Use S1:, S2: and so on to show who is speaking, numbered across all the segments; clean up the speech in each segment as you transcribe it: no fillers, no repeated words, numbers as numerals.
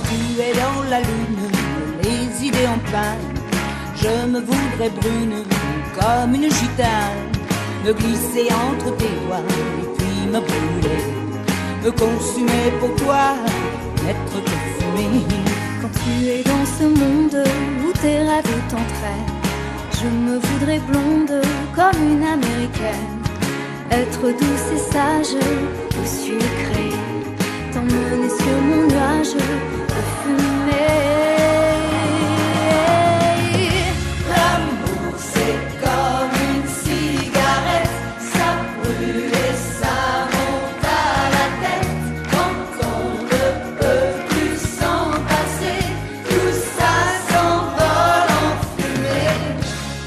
S1: Quand tu es dans la lune, les idées en panne, je me voudrais brune comme une gitane, me glisser entre tes doigts et puis me brûler, me consumer pour toi, être parfumé.
S2: Quand tu es dans ce monde où tes rêves t'entraînent, je me voudrais blonde comme une américaine, être douce et sage ou sucrée, t'emmener sur mon nuage de fumée.
S1: L'amour c'est comme une cigarette, ça brûle et ça monte à la tête. Quand on ne peut plus s'en passer, tout ça s'envole en fumée.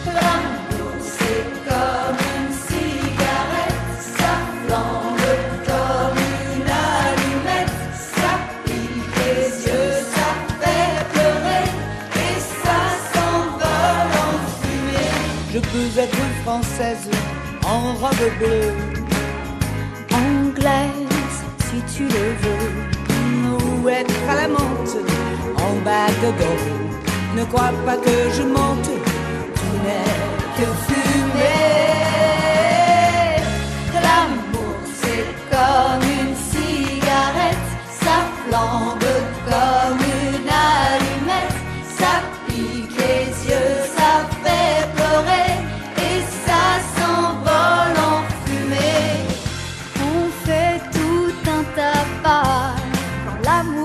S1: L'amour c'est comme une cigarette, ça flambe comme une allumette, ça pique les yeux, ça fait pleurer et ça s'envole en fumée. Je peux être française en robe bleue,
S2: Anglaise, si tu le veux,
S1: ou être à la menthe en bas de gomme. Ne crois pas que je monte, tu n'es que fumée. L'amour c'est comme une cigarette, ça flambe comme une allumette, ça pique les yeux, ça fait pleurer et ça s'envole en fumée.
S2: on fait tout un tabac quand l'amour